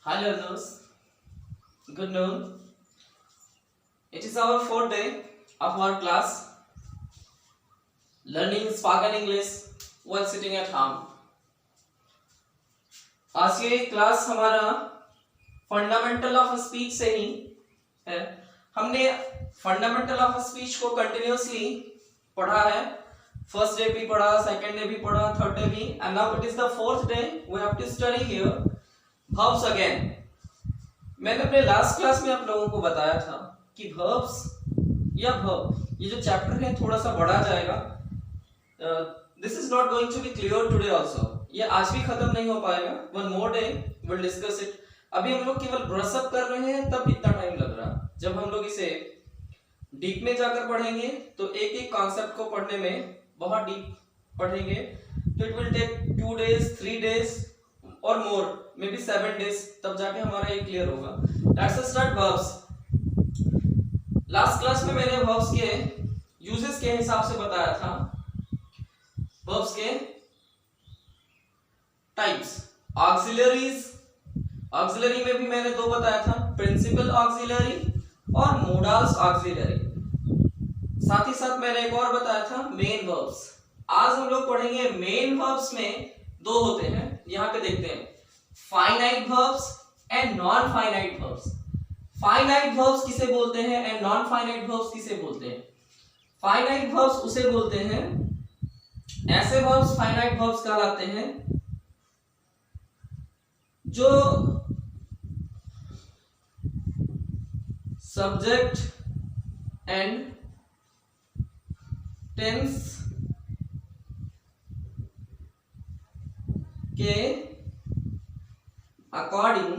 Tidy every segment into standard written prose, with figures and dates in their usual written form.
Hi learners, good noon. It is our fourth day of our class learning spoken English while sitting at home. आज ये class हमारा fundamental of speech से ही है। हमने fundamental of speech को continuously पढ़ा है। फर्स्ट डे भी पढ़ा, सेकंड डे भी पढ़ा, थर्ड डे भी, and now it is the fourth day we have to study here verbs again. मैंने अपने लास्ट क्लास में आप लोगों को बताया था कि verbs या verb ये जो चैप्टर है थोड़ा सा बढ़ा जाएगा. This is not going to be clear today also. ये आज भी खत्म नहीं हो पाएगा. One more day we'll discuss it. अभी हम लोग केवल ब्रश अप कर रहे हैं तब इतना टाइम लग रहा. जब हम लोग इसे डीप में जाकर पढ़ेंगे तो एक एक कॉन्सेप्ट को पढ़ने में बहुत डीप पढ़ेंगे तो it will take 2 days 3 days और मोर, मे बी 7 days, तब जाके हमारा ये क्लियर होगा. Let's start verbs. Last class में मैंने verbs के यूजेस के हिसाब से बताया था. verbs के टाइप्स, ऑक्सिलरीज, ऑक्सिलरी में भी मैंने दो बताया था, प्रिंसिपल ऑक्सिलरी और मोडाल्स ऑक्सिलरी. साथ ही साथ मैंने एक और बताया था मेन verbs. आज हम लोग पढ़ेंगे मेन verbs में दो होते हैं. यहां पे देखते हैं finite verbs and non finite verbs. Finite verbs किसे बोलते हैं एंड नॉन फाइनाइट verbs किसे बोलते हैं? फाइनाइट verbs उसे बोलते हैं, ऐसे verbs फाइनाइट verbs कहलाते हैं जो सब्जेक्ट एंड टेंस के अकॉर्डिंग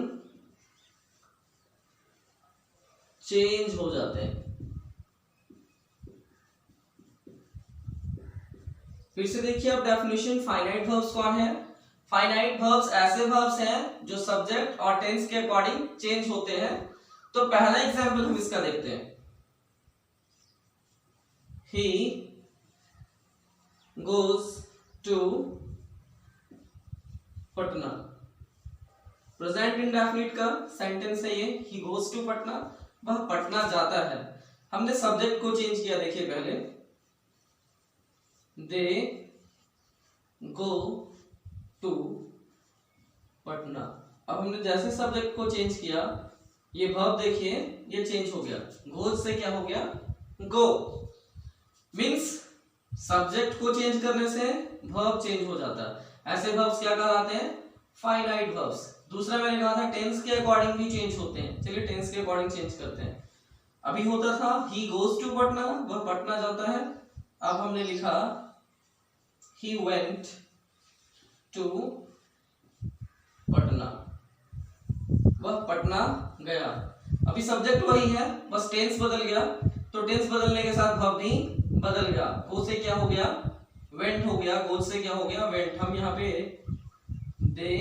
चेंज हो जाते हैं. फिर से देखिए अब डेफिनेशन. फाइनाइट verbs कौन है? फाइनाइट verbs ऐसे verbs हैं जो सब्जेक्ट और टेंस के अकॉर्डिंग चेंज होते हैं. तो पहला एग्जांपल हम इसका देखते हैं. He goes to Patna. Present indefinite का सेंटेंस है ये. ही गोज टू पटना, वह पटना जाता है. हमने सब्जेक्ट को चेंज किया. देखिए पहले दे गो टू पटना. अब हमने जैसे सब्जेक्ट को चेंज किया, ये वर्ब देखिए ये चेंज हो गया. गोज से क्या हो गया? गो. मींस सब्जेक्ट को चेंज करने से वर्ब चेंज हो जाता है. ऐसे verbs क्या कहलाते हैं? Finite verbs. दूसरा मैंने कहा था टेंस के अकॉर्डिंग भी चेंज होते हैं. चलिए टेंस के अकॉर्डिंग चेंज करते हैं. अभी होता था he goes to पटना, वह पटना जाता है. अब हमने लिखा he went to पटना, वह पटना गया. अभी सब्जेक्ट वही है, बस टेंस बदल गया. तो टेंस बदलने के साथ verb भी बदल गया. go से क्या हो गया? वेंट हो गया. गोज से क्या हो गया? वेंट. हम यहाँ पे दे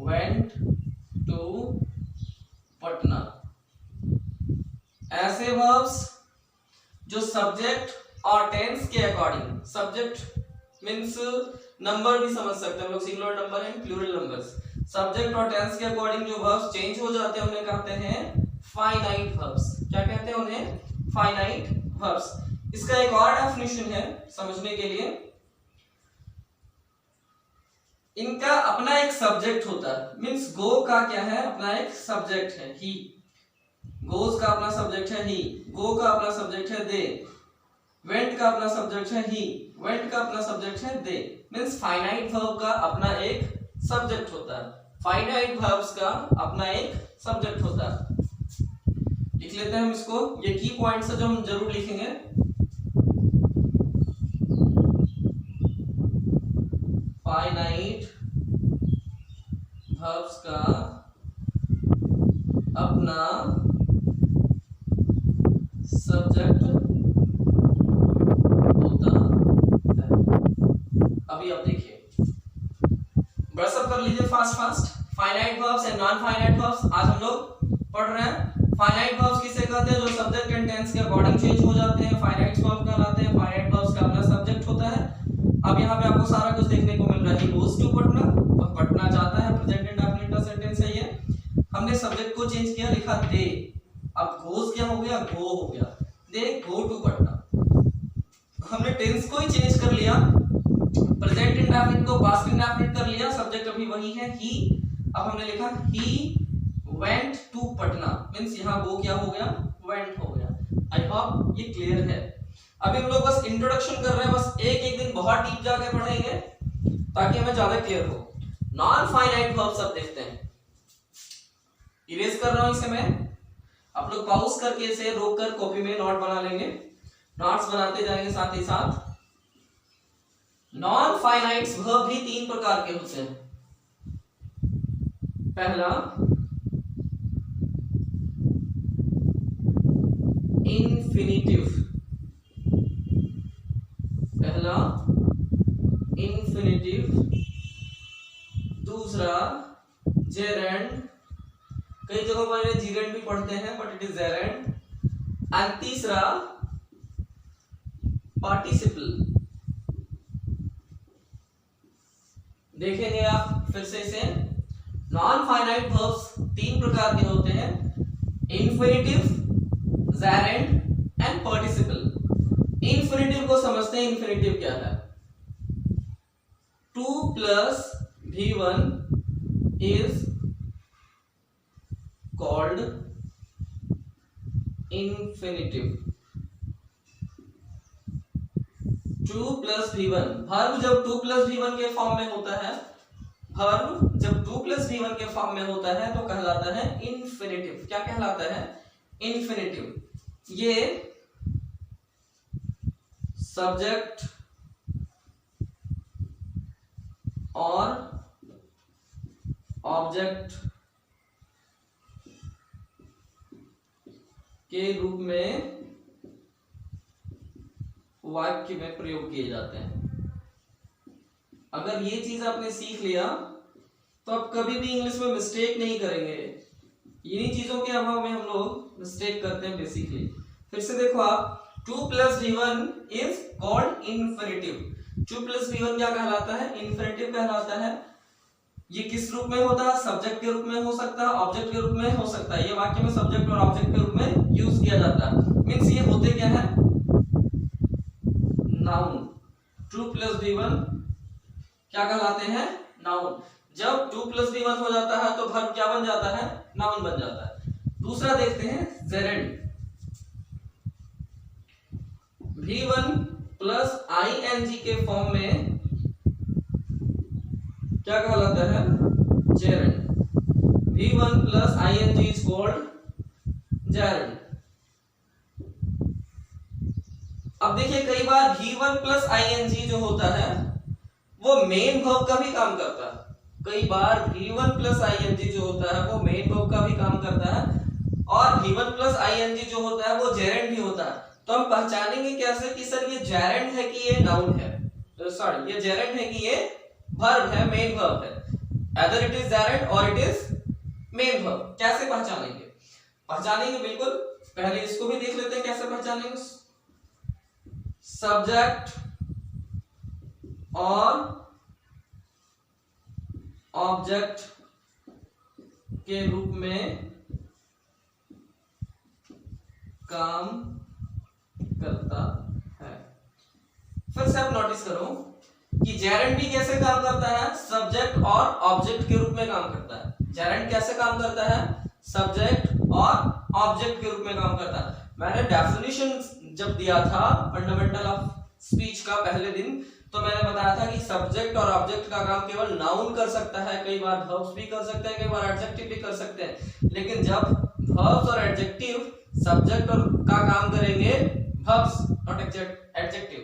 वेंट टू पटना. ऐसे verbs जो सब्जेक्ट और टेंस के अकॉर्डिंग, सब्जेक्ट मींस नंबर भी समझ सकते हैं हम लोग, singular number and plural numbers. Subject और टेंस के अकॉर्डिंग जो verbs चेंज हो जाते हैं उन्हें कहते हैं फाइनाइट verbs. क्या कहते हैं उन्हें? Finite verbs. इसका एक और डेफिनेशन है समझने के लिए. इनका अपना एक सब्जेक्ट होता है. मींस गो का क्या है? अपना एक सब्जेक्ट है ही. गोज का अपना सब्जेक्ट है ही. गो का अपना सब्जेक्ट है दे. वेंट का अपना सब्जेक्ट है ही. वेंट का अपना सब्जेक्ट है दे. मींस फाइनाइट वर्ब का अपना एक सब्जेक्ट होता है. फाइनाइट वर्ब्स का अपना एक सब्जेक्ट होता है. लिख लेते हैं हम इसको. ये की पॉइंट्स है जो हम जरूर लिखेंगे. फाइनाइट verbs का अपना सब्जेक्ट होता है. अभी आप देखिए, ब्रश अप कर लीजिए fast. Finite verbs and non finite verbs आज हम लोग पढ़ रहे हैं. फाइनाइट verbs किसे कहते हैं? जो सब्जेक्ट एंड टेंस के अकॉर्डिंग चेंज हो जाते हैं. फाइनाइट verbs कहलाते हैं. फाइनाइट verbs का अपना सब्जेक्ट होता है. अब यहाँ पे आपको सारा कुछ देखने को मिल रहा है. He goes to पटना, वह पटना जाता है. प्रेजेंट इंडेफिनिट का सेंटेंस है ये. को चेंज किया, लिखा दे, अब गोज क्या हो गया, गो हो गया, दे गो टू पटना। हमने टेंस को ही चेंज कर लिया, प्रेजेंट इंडेफिनिट को पास्ट इंडेफिनिट कर लिया, सब्जेक्ट अभी वही है ही। अब हमने लिखा ही वेंट टू पटना, मींस यहाँ वो क्या हो गया, वेंट हो गया। आई होप ये क्लियर है। अभी हम लोग बस इंट्रोडक्शन कर रहे हैं, बस एक एक दिन बहुत डीप जाके पढ़ेंगे ताकि हमें ज्यादा क्लियर हो। नॉन फाइनाइट वर्ब्स अब देखते हैं। इरेज कर रहा हूं इसे मैं, आप लोग पॉज करके इसे रोक कर कॉपी में नोट बना लेंगे, नोट्स बनाते जाएंगे साथ ही साथ। नॉन फाइनाइट्स वर्ब भी तीन प्रकार के होते हैं। पहला इंफिनिटिव, पहला इंफिनिटिव, दूसरा जेरेंड, कई जगहों पर जीरेंड भी पढ़ते हैं but it is gerund, and तीसरा पार्टिसिपल। देखेंगे आप फिर से इसे। नॉन फाइनाइट वर्ब्स तीन प्रकार के होते हैं, infinitive, gerund and participle. Infinitive को समझते हैं, इंफिनिटिव क्या है। 2 + V1 is called infinitive। 2 + V1, verb जब 2 + V1 के फॉर्म में होता है, वर्ब जब 2 + V1 के फॉर्म में होता है तो कहलाता है इंफिनिटिव। क्या कहलाता है, इंफिनिटिव। ये सब्जेक्ट और ऑब्जेक्ट के रूप में वाक्य में प्रयोग किए जाते हैं। अगर ये चीज आपने सीख लिया तो आप कभी भी इंग्लिश में मिस्टेक नहीं करेंगे। इन्हीं चीजों के अभाव में हम लोग मिस्टेक करते हैं बेसिकली। फिर से देखो आप, 2 + V1 is called infinitive। 2 + V1 क्या कहलाता है, इंफिनिटिव कहलाता है। ये किस रूप में होता है, सब्जेक्ट के रूप में हो सकता है, ऑब्जेक्ट के रूप में हो सकता है। ये वाक्य में सब्जेक्ट और ऑब्जेक्ट के रूप में यूज किया जाता है। मींस ये होते क्या है, नाउन। 2 + V1 क्या कहलाते हैं, नाउन। जब 2 + V1 हो जाता है तो वर्ब क्या बन जाता है, नाउन बन जाता है। दूसरा देखते हैं जेरेंड। V1 + ing के फॉर्म में क्या कहलाता है, gerund. V1 + ing is called gerund. अब देखिए कई बार V1 + ing जो होता है वो मेन वर्ब का भी काम करता है। कई बार V1 + ing जो होता है वो मेन वर्ब का भी काम करता है, और V1 + ing जो होता है वो जेरेंड भी होता है। तो हम पहचानेंगे कैसे कि सर ये जेरेंड है कि ये नाउन है, सॉरी ये जेरेंड है कि ये वर्ब है, मेन वर्ब है। either it is gerund or it is main verb। कैसे पहचानेंगे, पहचानेंगे बिल्कुल। पहले इसको भी देख लेते हैं कैसे पहचानेंगे। सब्जेक्ट और ऑब्जेक्ट के रूप में काम करता है। फिर से आप नोटिस करो कि जेरेंड भी कैसे काम करता है, सब्जेक्ट और ऑब्जेक्ट के रूप में काम करता है। जेरेंड कैसे काम करता है, सब्जेक्ट और ऑब्जेक्ट के रूप में काम करता है। मैंने डेफिनेशन जब दिया था फंडामेंटल ऑफ स्पीच का पहले दिन, तो मैंने बताया था कि सब्जेक्ट और ऑब्जेक्ट का काम केवल नाउन कर सकता है, कई बार वर्ब्स भी कर सकते हैं, कई बार एडजेक्टिव भी कर सकते हैं। लेकिन जब वर्ब्स और एडजेक्टिव सब्जेक्ट और का काम करेंगे, वर्ब्स नॉट एडजेक्टिव,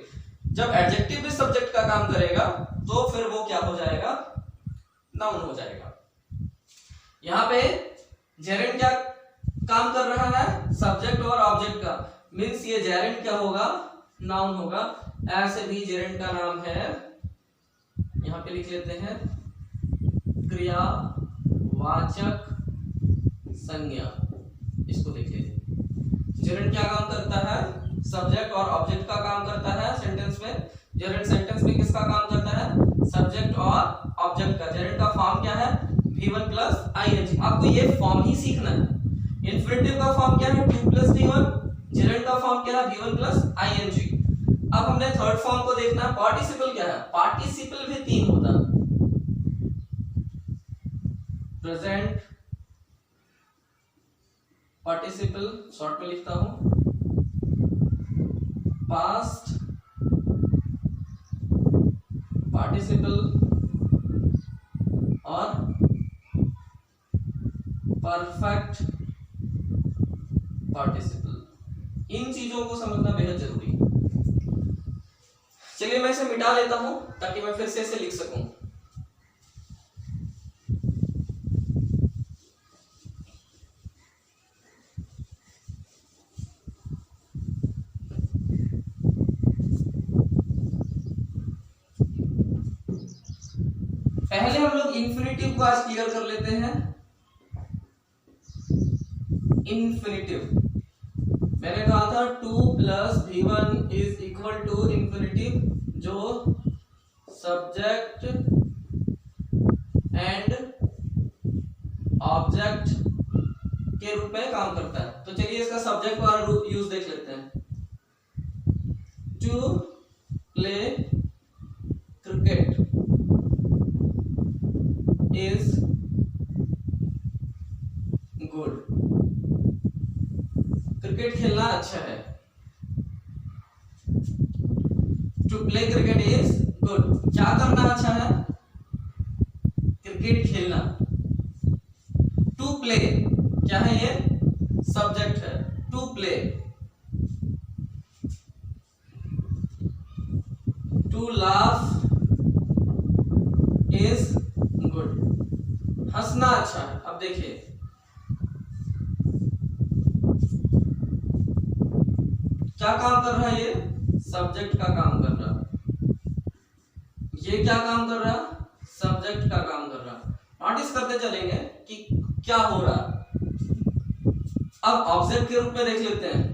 जब एडजेक्टिव भी सब्जेक्ट का काम करेगा तो फिर वो क्या हो जाएगा, नाउन हो जाएगा। यहां पे जेरेंड क्या काम कर रहा है, सब्जेक्ट और ऑब्जेक्ट का, मींस ये जेरेंड क्या होगा, नाउन होगा। ऐसे भी जेरेंड का नाम है, यहां पे लिख लेते हैं क्रियावाचक संज्ञा। इसको देख लीजिए, जेरेंड क्या काम करता है, सब्जेक्ट और ऑब्जेक्ट का काम करता है सेंटेंस में। जेरेंड सेंटेंस में किसका काम करता है, सब्जेक्ट और ऑब्जेक्ट का। जेरेंड का फॉर्म क्या है, V1 प्लस ing। आपको ये फॉर्म ही सीखना है। इन्फिनेटिव का फॉर्म क्या है 2 प्लस V1, जेरेंड का फॉर्म क्या है V1 प्लस ing। अब हमने थर्ड फॉर्म को देखना है। पार्टिसिपल क्या है, पार्टिसिपल भी 3 होता है, प्रेजेंट पार्टिसिपल, शॉर्ट में लिखता हूं, पास्ट पार्टिसिपल और परफेक्ट पार्टिसिपल। इन चीजों को समझना बेहद जरूरी है। चलिए मैं इसे मिटा लेता हूं ताकि मैं फिर से इसे लिख सकूं। पहले हम लोग इन्फिनेटिव को आज क्लियर कर लेते हैं। इन्फिनेटिव मैंने कहा था 2 plus V1 is equal to infinitive, जो सब्जेक्ट एंड ऑब्जेक्ट के रूप में काम करता है। तो चलिए इसका सब्जेक्ट वाला यूज देख लेते हैं। To play cricket is good। Cricket खेलना अच्छा है। To play cricket is good। क्या करना अच्छा है, क्रिकेट खेलना। To play क्या है, ये सब्जेक्ट है। To play, to laugh is good, हंसना अच्छा है। अब देखिए क्या काम कर रहा है, ये सब्जेक्ट का काम कर रहा है। ये क्या काम कर रहा है, सब्जेक्ट का काम कर रहा है। नोटिस करते चलेंगे कि क्या हो रहा है। अब ऑब्जेक्ट के रूप में देख लेते हैं।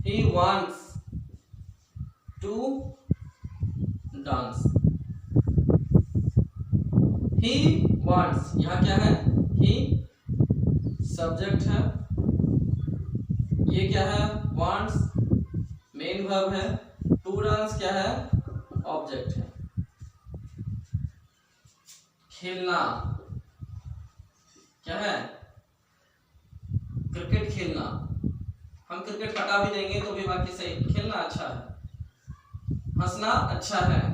He wants to dance। He wants, यहां क्या है, he सब्जेक्ट है, ये क्या है, wants मेन वर्ब है, to dance क्या है, ऑब्जेक्ट है। खेलना क्या है, क्रिकेट खेलना। हम क्रिकेट हटा भी देंगे तो भी बाकी सही। खेलना अच्छा है, हंसना अच्छा है।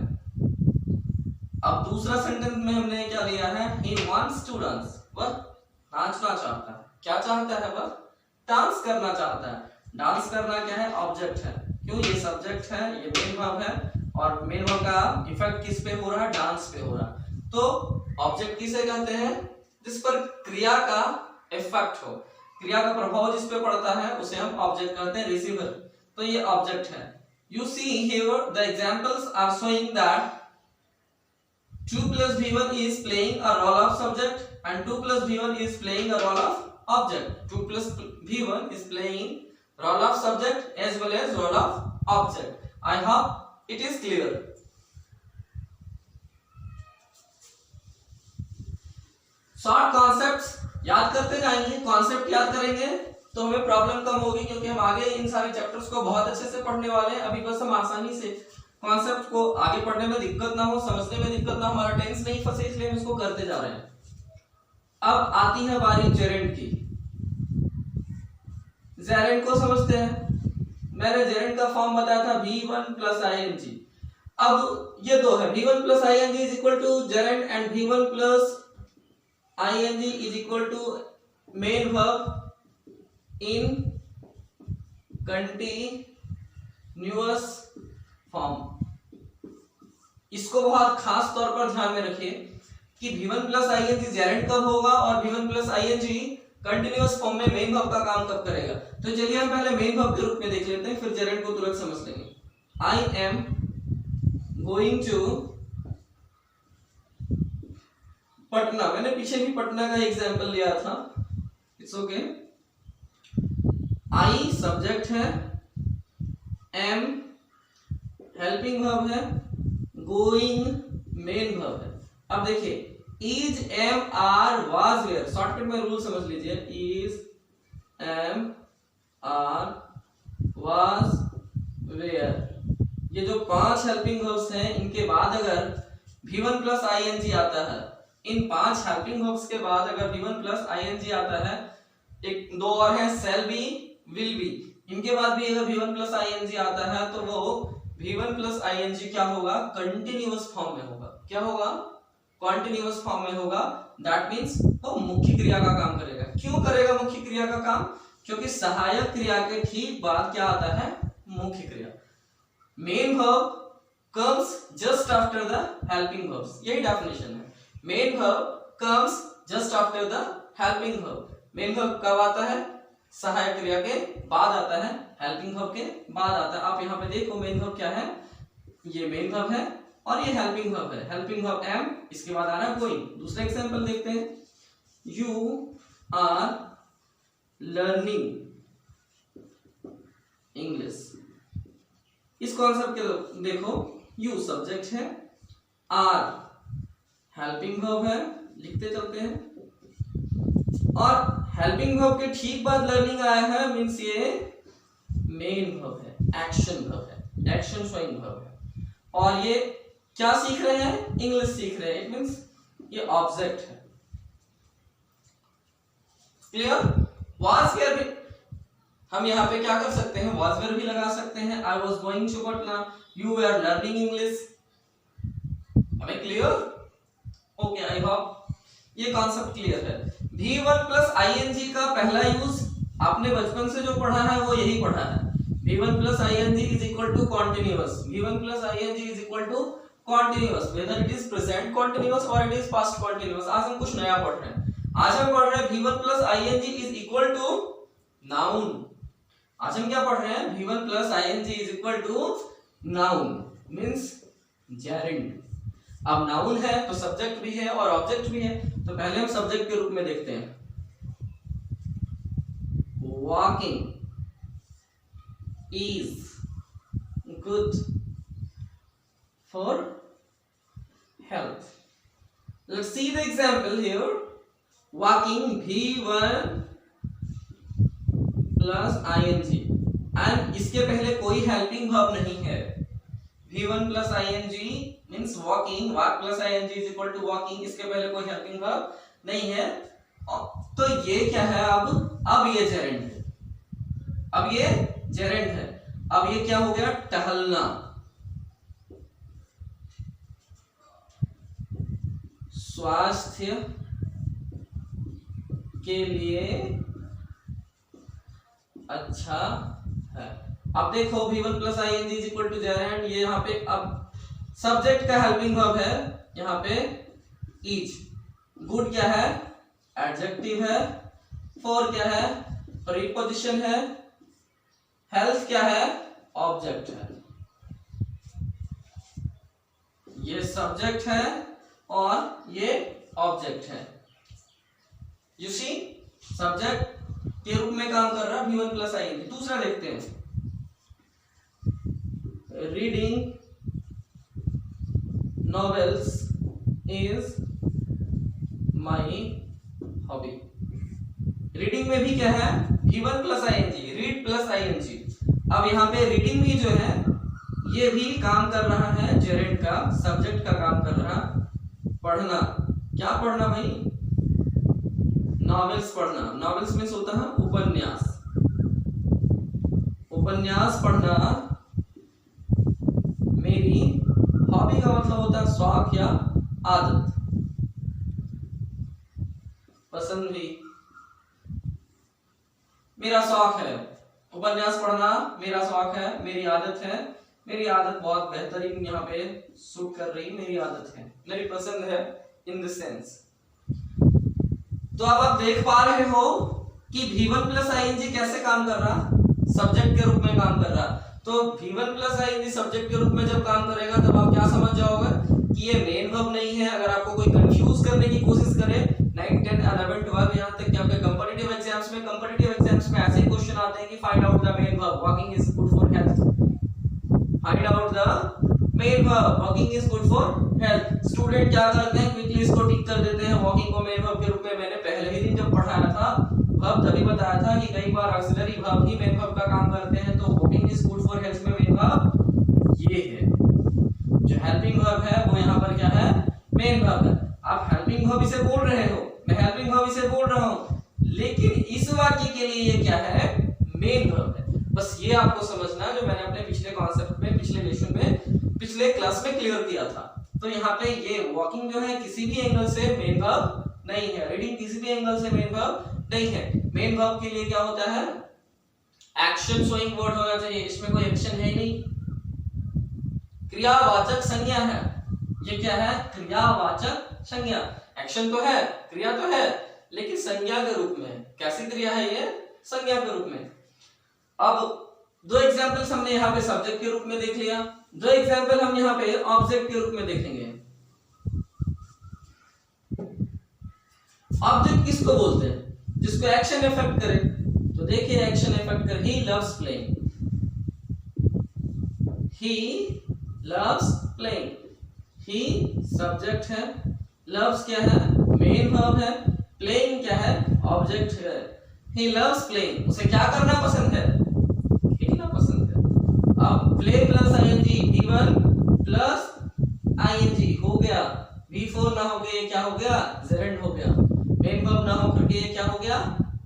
अब दूसरा सेंटेंस में हमने क्या लिया है, he wants to dance। वह नाचना चाहता है। क्या चाहता है, वह डांस करना चाहता है। डांस करना क्या है, ऑब्जेक्ट है। क्यों, ये सब्जेक्ट है, ये मेन वर्ब है, और मेन वर्ब का इफेक्ट किस पे हो रहा है, डांस पे हो रहा है। तो ऑब्जेक्ट किसे कहते हैं, जिस पर क्रिया का इफेक्ट हो, क्रिया का प्रभाव जिस पे पड़ता है उसे हम ऑब्जेक्ट कहते हैं, रिसीवर। तो ये ऑब्जेक्ट है। You see here the examples are showing that 2 plus V1 is playing a role of subject and 2 plus V1 is playing a role of object. 2 plus V1 is playing role of subject as well as role of object. I hope it is clear. Short concepts याद करते जाएंगे। Concept याद करेंगे तो हमें problem कम होगी, क्योंकि हम आगे इन सारे चैप्टर्स को बहुत अच्छे से पढ़ने वाले हैं। अभी बस हम आसानी से कॉन्सेप्ट को आगे पढ़ने में दिक्कत ना हो, समझने में दिक्कत ना हो, हमारा टेंस नहीं फंसे, इसलिए हम इसको करते जा रहे हैं। अब आती है बारी जेरेंड की। जेरेंड को समझते हैं। मैंने जेरेंड का फॉर्म बताया था V1 प्लस ing। अब ये दो है, V1 plus ing is equal to gerund and V1 plus ing is equal to main verb in continuous form. इसको बहुत खास तौर पर ध्यान में रखिए कि V1 प्लस ing जेरेंड कब होगा और V1 plus ing continuous form में मेन वर्ब का काम कब करेगा। तो चलिए हम पहले मेन वर्ब के रूप में देख लेते हैं, फिर जेरेंड को तुरंत समझ लेंगे। I am going to Patna. मैंने पीछे भी पटना का एग्जाम्पल लिया था, इट्स ओके। आई सब्जेक्ट है, एम हेल्पिंग वर्ब है, गोइंग मेन वर्ब है। अब देखिए is am are was were, shortcut में रूल समझ लीजिए, is am are was were, ये जो 5 हेल्पिंग वर्ब्स हैं इनके बाद अगर V1 प्लस ing आता है, इन 5 हेल्पिंग वर्ब्स के बाद अगर V1 प्लस ing आता है, एक दो और है shall be, will be, इनके बाद भी अगर V1 प्लस ing आता है तो वो V1 प्लस ing क्या होगा, कंटिन्यूअस फॉर्म में होगा। क्या होगा, कंटिन्यूअस फॉर्म में होगा। दैट मींस वो मुख्य क्रिया का काम करेगा। क्यों करेगा मुख्य क्रिया का काम, क्योंकि सहायक क्रिया के ठीक बाद क्या आता है, मुख्य क्रिया। Main verb comes just after the helping verbs, यही डेफिनेशन है। Main verb comes just after the helping verb। Main verb कब आता है, सहायक क्रिया के बाद आता है, हेल्पिंग वर्ब के बाद आता है। आप यहाँ पे देखो मेन वर्ब क्या है, ये मेन वर्ब है और ये हेल्पिंग वर्ब है। हेल्पिंग वर्ब एम, इसके बाद आ रहा है गोइंग। दूसरा एग्जांपल देखते हैं, यू आर लर्निंग इंग्लिश। इस कॉन्सेप्ट के देखो, यू सब्जेक्ट है, आर हेल्पिंग वर्ब है, लिखते चलते हैं, और हेल्पिंग वर्ब के ठीक बाद लर्निंग आया है, मींस ये मेन वर्ब है, एक्शन वर्ब है, एक्शन शोइंग वर्ब है। और ये क्या सीख रहे हैं, इंग्लिश सीख रहे हैं, इट मींस ये ऑब्जेक्ट है। क्लियर। वाज वेयर भी हम यहाँ पे क्या कर सकते हैं, वाज वेयर भी लगा सकते हैं। I was going to Patna, you were learning English. हमें क्लियर, ओके, आई होप ये कॉन्सेप्ट क्लियर है। V1 प्लस ing का पहला यूज आपने बचपन से जो पढ़ा है वो यही पढ़ा है। V1 plus ing is equal to continuous. V1 plus ing is equal to continuous, whether it is present continuous और इट इज पास्ट कॉन्टिन्यूअस। आज हम कुछ नया पढ़ रहे हैं। आज हम पढ़ रहे हैं V1 plus ing is equal to noun. आज हम क्या पढ़ रहे हैं, V1 plus ing is equal to noun, means gerund. अब नाउन है तो सब्जेक्ट भी है और ऑब्जेक्ट भी है, तो पहले हम सब्जेक्ट के रूप में देखते हैं। Walking is good for health. Let's see the example here. Walking V1 plus ing and इसके पहले कोई हेल्पिंग वर्ब नहीं है। V1 plus ing means walking, walk plus ing is equal to walking, इसके पहले कोई हेल्पिंग वर्ब नहीं है, तो ये क्या है, अब ये जेरेंड है। अब ये जेरेंड है। अब ये क्या हो गया, टहलना। स्वास्थ्य के लिए अच्छा है। अब देखो V1 plus ing is equal to gerund, ये यहाँ पे अब सब्जेक्ट का हेल्पिंग वर्ब है, यहाँ पे इज। गुड क्या है, एडजेक्टिव है। फॉर क्या है, प्रीपोजिशन है। हेल्थ क्या है, ऑब्जेक्ट है। ये सब्जेक्ट है और ये ऑब्जेक्ट है। यू सी, सब्जेक्ट के रूप में काम कर रहा है V1 प्लस ing। दूसरा देखते हैं, reading novels is my hobby। Reading में भी क्या है, V1 plus ing, read plus ing। अब यहाँ पे रीडिंग भी जो है ये भी काम कर रहा है जेरेंड का, सब्जेक्ट का काम कर रहा। पढ़ना, क्या पढ़ना भाई, नॉवेल्स पढ़ना। नॉवेल्स में होता है उपन्यास। उपन्यास पढ़ना मेरी हॉबी का मतलब होता है शौक या आदत, पसंद भी। मेरा शौक है उपन्यास पढ़ना, मेरा शौक है, मेरी आदत है। मेरी आदत बहुत बेहतरीन यहाँ पे सूट कर रही, मेरी आदत है, मेरी पसंद है, इन द सेंस। तो अब आप देख पा रहे हो कि V1 प्लस ing कैसे काम कर रहा, सब्जेक्ट के रूप में काम कर रहा। तो V1 प्लस ing सब्जेक्ट के रूप में जब काम करेगा तब आप क्या समझ जाओगे कि ये मेन वर्ब नहीं है। अगर आपको कोई कंफ्यूज करने की कोशिश करे 9, 10, 11, 12 यहाँ तक कि आपके कॉम्पिटिटिव एग्जाम्स में ऐसे क्वेश्चन आते हैं कि find out the main verb, walking is good for health. Find out the main verb, walking is good for health. Student क्या करते हैं, क्विकली इसको टिक कर देते हैं। वॉकिंग को मेन वर्ब के रूप में मैंने पहले ही दिन जब पढ़ाया था, वर्ब तभी बताया था कि कई बार ऑक्सिलरी वर्ब ही मेन वर्ब का काम करते हैं। तो walking is good for health में मेन वर्ब ये है, जो हेल्पिंग वर्ब है वो यहाँ पर क्या है, मेन वर्ब है। आप हेल्पिंग वर्ब इसे बोल रहे हो, मैं हेल्पिंग वर्ब इसे बोल रहा हूं, लेकिन इस वाक्य के लिए ये क्या है, मेन वर्ब है। बस ये आपको समझना है, जो मैंने अपने पिछले कॉन्सेप्ट में, पिछले लेसन में, पिछले क्लास में क्लियर किया था। तो यहाँ पे ये वॉकिंग जो है किसी भी एंगल से मेन वर्ब नहीं है, रीडिंग किसी भी एंगल से मेन वर्ब नहीं है। मेन वर्ब के लिए क्या होता है, एक्शन शोइंग वर्ड होना चाहिए। इसमें कोई एक्शन है ही नहीं, क्रियावाचक संज्ञा है। ये क्या है, क्रियावाचक संज्ञा। एक्शन तो है, क्रिया तो है, लेकिन संज्ञा के रूप में। कैसी क्रिया है ये, संज्ञा के रूप में। अब दो एग्जांपल्स हमने यहाँ पे सब्जेक्ट के रूप में देख लिया, दो एग्जांपल हम यहाँ पे ऑब्जेक्ट के रूप में देखेंगे। ऑब्जेक्ट किसको बोलते हैं, जिसको एक्शन इफेक्ट करे। तो देखिए एक्शन इफेक्ट कर, he loves playing, he loves playing. He subject है, लव्स क्या है, मेन वर्ब है, प्लेइंग क्या है, ऑब्जेक्ट है। ही लव्स प्लेइंग, उसे क्या करना पसंद है, खेलना पसंद है। अब play plus ING, V1 plus ING हो गया, V4 ना हो गया, ये क्या हो गया, जेरेंड हो गया। मेन वर्ब ना हो करके ये क्या हो गया,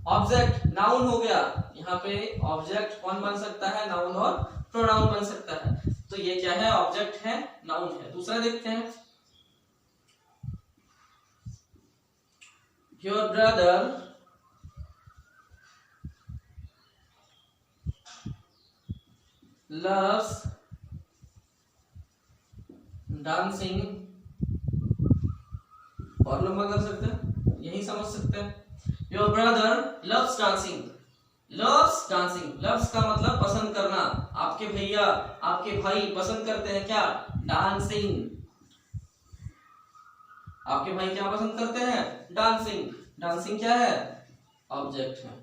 ऑब्जेक्ट, नाउन हो गया। यहाँ पे ऑब्जेक्ट कौन बन सकता है, नाउन और प्रोनाउन बन सकता है। तो ये क्या है, ऑब्जेक्ट है, नाउन है। दूसरा देखते हैं, योर ब्रदर loves dancing, और लंबा कर सकते हैं, यही समझ सकते हैं। Your brother loves dancing, loves dancing, loves का मतलब पसंद करना। आपके भैया, आपके भाई पसंद करते हैं क्या, डांसिंग। आपके भाई क्या पसंद करते हैं, डांसिंग। डांसिंग क्या है, ऑब्जेक्ट है।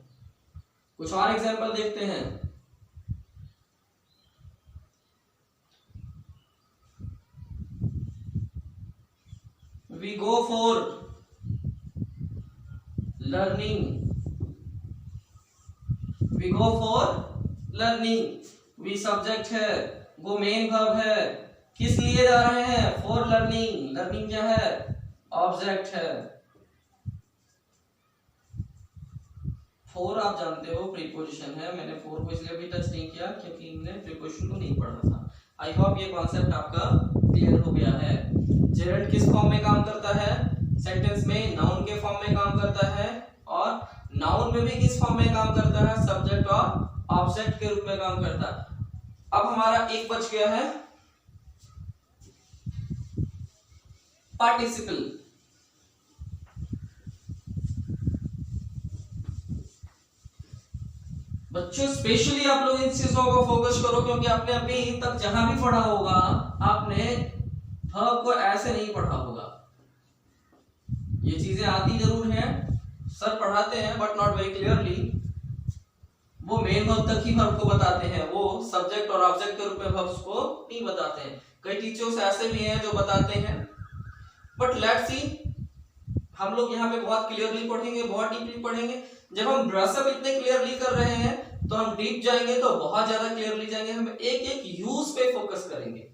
कुछ और एग्जांपल देखते हैं। We go for learning, we go for learning। we subject है, go मेन वर्ब है। किस लिए जा रहे हैं, for learning। learning क्या है, ऑब्जेक्ट है। for आप जानते हो प्रीपोजिशन है, मैंने for को इसलिए भी टच नहीं किया क्योंकि हमने प्रीपोजिशन को नहीं पढ़ा था। आई होप ये कॉन्सेप्ट आपका क्लियर हो गया है। जेरेंड किस फॉर्म में काम करता है, सेंटेंस में नाउन के फॉर्म में काम करता है, और नाउन में भी किस फॉर्म में काम करता है, सब्जेक्ट और ऑब्जेक्ट के रूप में काम करता है। अब हमारा एक बच गया है पार्टिसिपल। बच्चों स्पेशली आप लोग इन चीजों को फोकस करो, क्योंकि आपने अभी तक जहां भी पढ़ा होगा आपने वर्ब को ऐसे नहीं पढ़ा होगा। ये चीजें आती जरूर हैं, सर पढ़ाते हैं बट नॉट वेरी क्लियरली। वो मेन वर्ब तक ही वर्ब को बताते हैं, वो सब्जेक्ट और ऑब्जेक्ट के रूप में वर्ब्स को नहीं बताते हैं। कई टीचर्स ऐसे भी हैं जो बताते हैं, बट लेट्स सी, हम लोग यहाँ पे बहुत क्लियरली पढ़ेंगे, बहुत डीपली पढ़ेंगे। जब हम ब्रशअप इतने क्लियरली कर रहे हैं तो हम डीप जाएंगे तो बहुत ज्यादा क्लियरली जाएंगे। हम एक एक यूज पे फोकस करेंगे।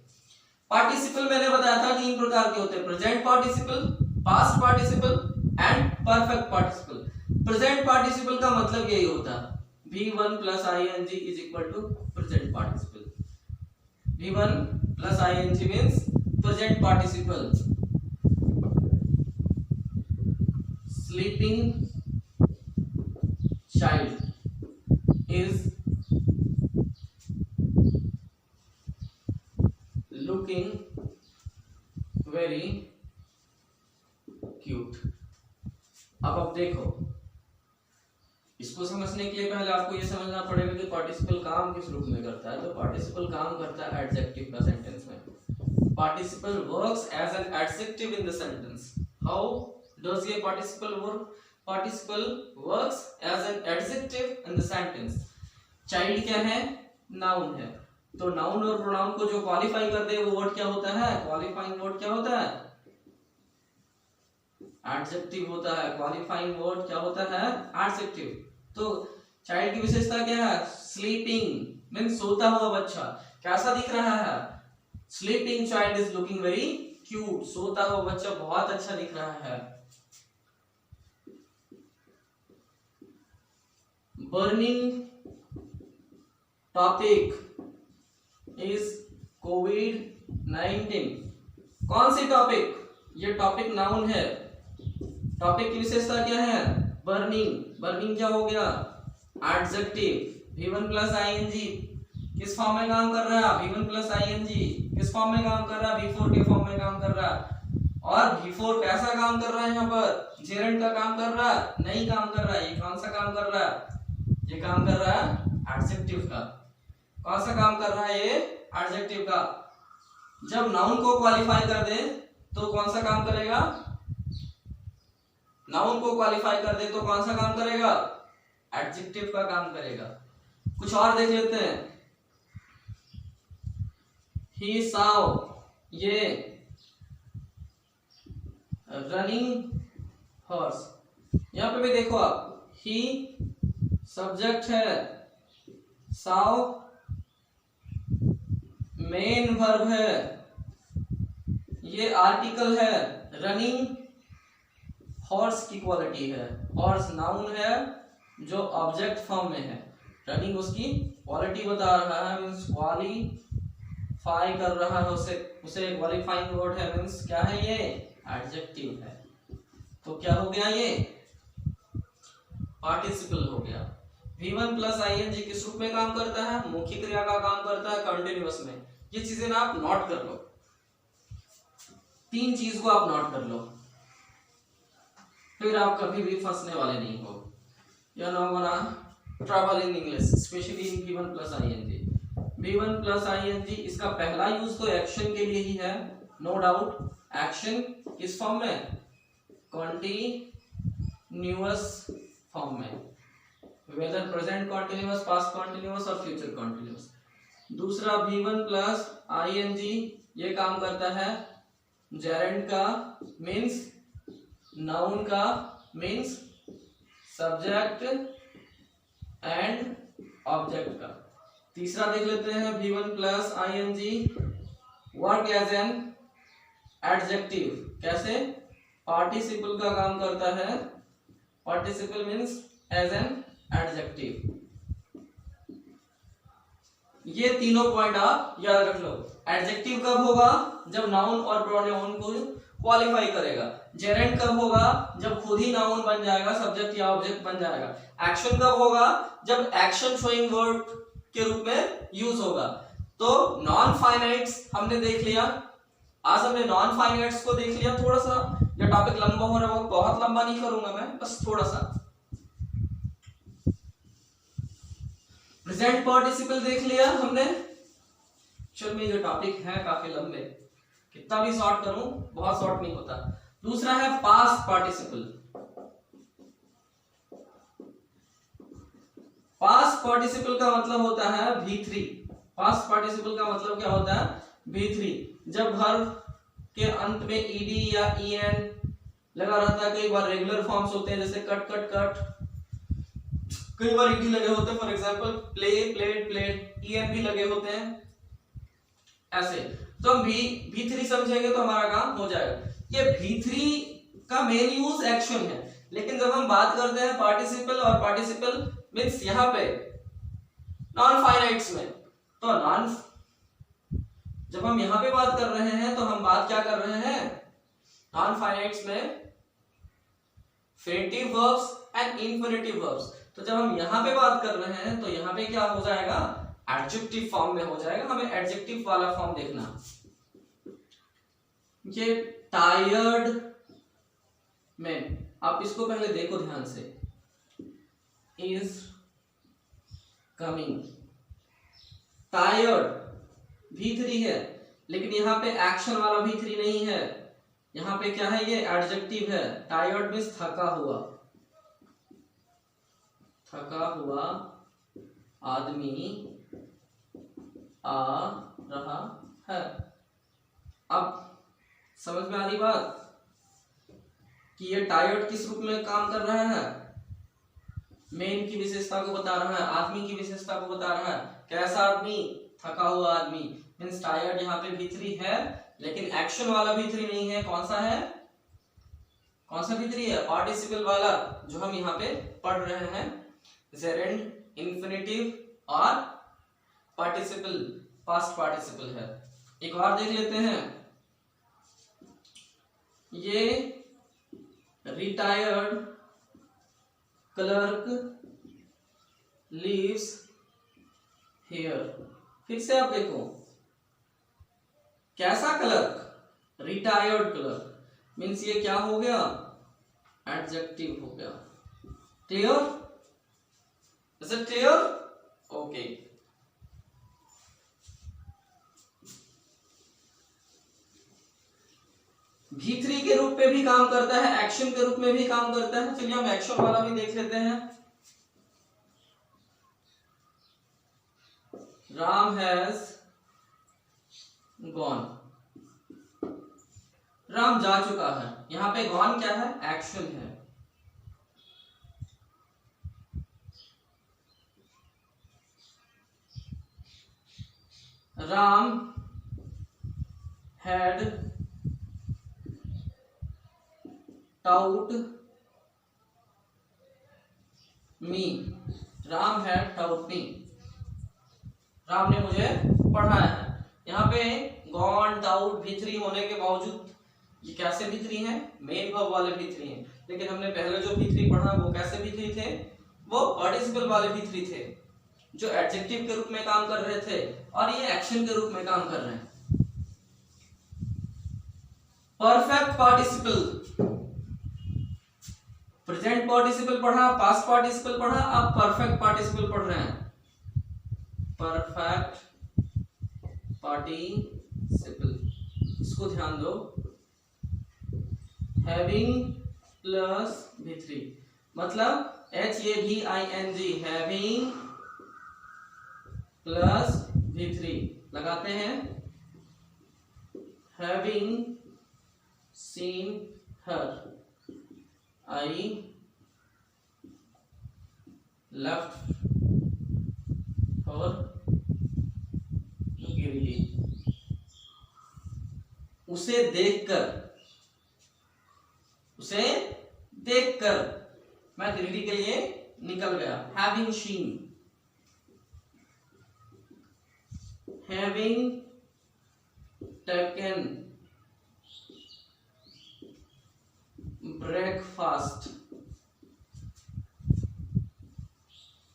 पार्टिसिपल मैंने बताया था 3 प्रकार के होते हैं, present participle, past participle and perfect participle. Present participle का मतलब यही होता है, V1 plus ing is equal to present participle. V1 plus ing means present participle. Sleeping child is looking very cute. अब देखो, इसको समझने के लिए पहले आपको ये समझना पड़ेगा कि पार्टिसिपल काम किस रूप में करता है। तो पार्टिसिपल काम करता है एडजेक्टिव का सेंटेंस में। Participle works as an adjective in the sentence. How does ये participle work? Participle works as an adjective in the sentence. Child क्या है? नाउन है। तो नाउन और प्रोनाउन को जो क्वालिफाई कर दे वो वर्ड क्या होता है? क्वालिफाइंग वर्ड क्या होता है? एडजेक्टिव होता है। क्वालिफाइंग वर्ड क्या होता है? एडजेक्टिव। तो चाइल्ड की विशेषता क्या है? स्लीपिंग मींस सोता हुआ बच्चा। कैसा दिख रहा है? Sleeping child is looking very cute. सोता हुआ बच्चा बहुत अच्छा दिख रहा है। बर्निंग टॉपिक इज कोविड-19। कौन सी टॉपिक? ये टॉपिक नाउन है। टॉपिक की विशेषता क्या है? बर्निंग। बर्निंग क्या हो गया? एडजेक्टिव। V1 प्लस ING किस फॉर्म में काम कर रहा है? V1 प्लस ING किस फॉर्म में काम कर रहा है? V4 के फॉर्म में काम कर रहा है। और V4 कैसा काम कर रहा है? यहाँ पर जेरेंट का काम कर रहा है? नहीं काम कर रहा है। ये कौन सा काम कर रहा है? ये काम कर रहा है एडजेक्टिव का। कौन सा काम कर रहा है ये? एडजेक्टिव का। जब नाउन को क्वालिफाई कर दे तो कौन सा काम करेगा? नाउन को क्वालिफाई कर दे तो कौन सा काम करेगा? एडजेक्टिव का काम करेगा। कुछ और देख लेते हैं। ही साव, ये रनिंग हॉर्स। यहां पे भी देखो आप, ही सब्जेक्ट है, साव मेन वर्ब है, ये आर्टिकल है, रनिंग हॉर्स की क्वालिटी है। हॉर्स नाउन है जो ऑब्जेक्ट फॉर्म में है। रनिंग उसकी क्वालिटी बता रहा है, मींस क्वालिफाई कर रहा है उसे क्वालिफाइंग वर्ड है, मींस क्या है ये? एडजेक्टिव है। तो क्या हो गया? ये पार्टिसिपल हो गया। V1 प्लस ING किस रूप में काम करता है? मुख्य क्रिया का काम करता है कंटिन्यूअस में। ये चीजें ना आप नोट कर लो, तीन चीज को आप नोट कर लो, फिर आप कभी भी फंसने वाले नहीं हो। You're not gonna trouble in English, especially in V1 plus ING. V1 plus ING इसका पहला यूज तो एक्शन के लिए ही है, नो डाउट। एक्शन किस फॉर्म में? कॉन्टिन्यूअस फॉर्म में, whether present continuous, past continuous और फ्यूचर कॉन्टिन्यूअस। दूसरा V1 प्लस ING ये काम करता है जेरेंट का, मीन्स नाउन का, मीन्स सब्जेक्ट एंड ऑब्जेक्ट का। तीसरा देख लेते हैं V1 plus ING work as an adjective. कैसे? पार्टिसिपल का काम करता है। Participle means as an adjective. ये तीनों पॉइंट आप याद रख लो। एडजेक्टिव कब होगा? जब नाउन और प्रोनाउन को क्वालिफाई करेगा। जेरेंट कब होगा? जब खुद ही नाउन बन जाएगा, सब्जेक्ट या ऑब्जेक्ट बन जाएगा। एक्शन कब होगा? जब एक्शन शोइंग वर्ब के रूप में यूज होगा। तो नॉन फाइनाइट्स हमने देख लिया। आज हमने नॉन फाइनाइट्स को देख लिया। थोड़ा सा ये टॉपिक लंबा हो रहा है, वो बहुत लंबा नहीं करूंगा मैं, बस थोड़ा सा। प्रेजेंट पार्टिसिपल देख लिया हमने। चल में ये टॉपिक है काफी लंबे, कितना भी शॉर्ट करूं बहुत शॉर्ट नहीं होता। दूसरा है पास्ट पार्टिसिपल। पास्ट पार्टिसिपल का मतलब होता है V3। पास्ट पार्टिसिपल का मतलब क्या होता है? V3। जब वर्ब के अंत में ed या en लगा रहता है। कई बार रेगुलर फॉर्म्स होते हैं जैसे कट कट कट, कई बार ed लगे होते हैं। For example play played played, en भी लगे होते हैं ऐसे। तो हम V3 समझेंगे तो हमारा काम हो जाएगा। ये V3 का मेन यूज एक्शन है, लेकिन जब हम बात करते हैं पार्टिसिपल, और पार्टिसिपल मींस यहाँ पे नॉन फाइनाइट्स में, तो जब हम यहाँ पे बात कर रहे हैं तो हम बात क्या कर रहे हैं? नॉन फाइनाइट्स में फ्रेटिव वर्ब्स एंड इंफिनिटिव वर्ब्स। तो जब हम यहाँ पे बात कर रहे हैं तो यहाँ पे क्या हो जाएगा? एडजेक्टिव फॉर्म में हो जाएगा। हमें एडजेक्टिव वाला फॉर्म देखना। ये टायर्ड में, आप इसको पहले देखो ध्यान से, इज कमिंग। टायर्ड V3 है, लेकिन यहाँ पे एक्शन वाला V3 नहीं है। यहाँ पे क्या है? ये एडजेक्टिव है। टायर्ड मींस थका हुआ। थका हुआ आदमी आ रहा है। अब समझ में आ रही बात कि ये टायर्ड किस रूप में काम कर रहा है? मेन की विशेषता को बता रहा है, आदमी की विशेषता को बता रहा है। कैसा आदमी? थका हुआ आदमी। मीन्स टायर्ड यहाँ पे V3 है, लेकिन एक्शन वाला V3 नहीं है। कौन सा है? कौन सा V3 है? पार्टिसिपल वाला, जो हम यहाँ पे पढ़ रहे हैं। जेरेंड इंफिनिटिव और पार्टिसिपल, पास्ट पार्टिसिपल है। एक और देख लेते हैं। ये रिटायर्ड क्लर्क लीव्स हियर। फिर से आप देखो, कैसा क्लर्क? Retired clerk. मीन्स ये क्या हो गया? एडजेक्टिव हो गया। Clear? Is it clear? Okay. V3 के रूप में भी काम करता है, एक्शन के रूप में भी काम करता है। चलिए हम एक्शन वाला भी देख लेते हैं। Ram has gone. राम जा चुका है। यहां पे गॉन क्या है? एक्शन है। Ram had taught me. Ram had taught me. Ram ने मुझे पढ़ाया है। यहाँ पे गॉन, टाउट, V3 होने के बावजूद ये कैसे V3 है? मेन वर्ब वाले V3 हैं। लेकिन हमने पहले जो V3 पढ़ा वो कैसे V3 थे? वो पार्टिसिपल वाले V3 थे, जो एडजेक्टिव के रूप में काम कर रहे थे, और ये एक्शन के रूप में काम कर रहे हैं। परफेक्ट पार्टिसिपल, प्रेजेंट पार्टिसिपल पढ़ा, पास्ट पार्टिसिपल पढ़ा, अब परफेक्ट पार्टिसिपल पढ़ रहे हैं। परफेक्ट पार्टिसिपल, इसको ध्यान दो। हैविंग प्लस V3, मतलब HAVING, हैविंग प्लस V3 लगाते हैं। Having scene her, I left for Giridih. उसे देखकर मैं गिरिडीह के लिए निकल गया। Having scene, having taken breakfast,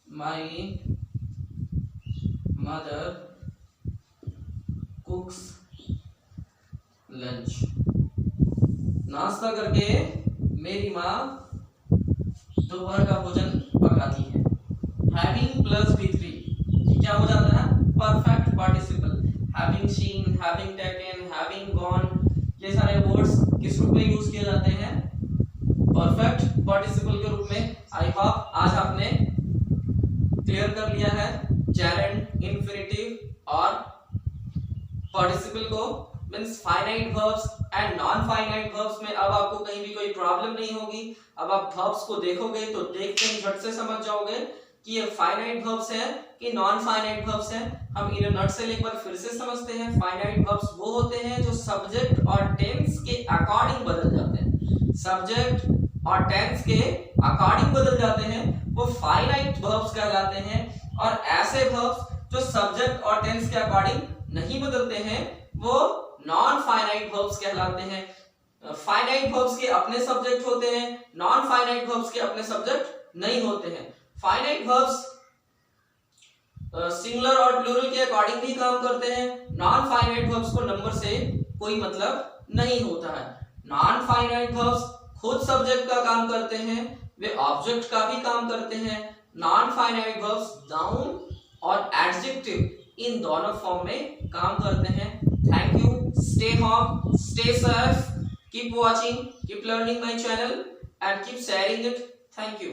my mother कुक्स lunch. नाश्ता करके मेरी माँ दोपहर का भोजन पकाती है। हैविंग प्लस V3 क्या हो जाता है? Perfect participle. Having scene, having taken, having gone, ये सारे वर्ड्स किस रूप में यूज किए जाते हैं? परफेक्ट पार्टिसिपल के रूप में। आई होप आज आपने क्लियर कर लिया है जेरेंड, इंफिनिटिव और पार्टिसिपल को। Means finite verbs and non finite verbs में अब आपको कहीं भी कोई प्रॉब्लम नहीं होगी। अब आप वर्ब्स को देखोगे तो देखते ही झट से समझ जाओगे कि ये फाइनाइट वर्ब्स हैं कि नॉन फाइनाइट वर्ब्स हैं। हम इन्हें नट से एक बार फिर से समझते हैं। फाइनाइट वर्ब्स वो होते हैं जो सब्जेक्ट और टेंस के अकॉर्डिंग बदल जाते हैं। सब्जेक्ट और टेंस के अकॉर्डिंग बदल जाते हैं, वो फाइनाइट वर्ब्स कहलाते हैं। और ऐसे वर्ब्स जो सब्जेक्ट और टेंस के अकॉर्डिंग नहीं बदलते हैं वो नॉन फाइनाइट वर्ब्स कहलाते हैं। फाइनाइट वर्ब्स के अपने सब्जेक्ट होते हैं, नॉन फाइनाइट वर्ब्स के अपने सब्जेक्ट नहीं होते हैं। फाइनाइट वर्ब्स सिंगुलर और प्लूरल के अकॉर्डिंग भी काम करते हैं। नॉन फाइनाइट वर्ब्स को नंबर से कोई मतलब नहीं होता है। नॉन फाइनाइट वर्ब्स खुद सब्जेक्ट का काम करते हैं, वे ऑब्जेक्ट का भी काम करते हैं। नॉन फाइनाइट वर्ब्स नाउन और एडजेक्टिव इन दोनों फॉर्म में काम करते हैं। Thank you, stay home, stay safe, keep watching, keep learning my channel and keep sharing it. Thank you.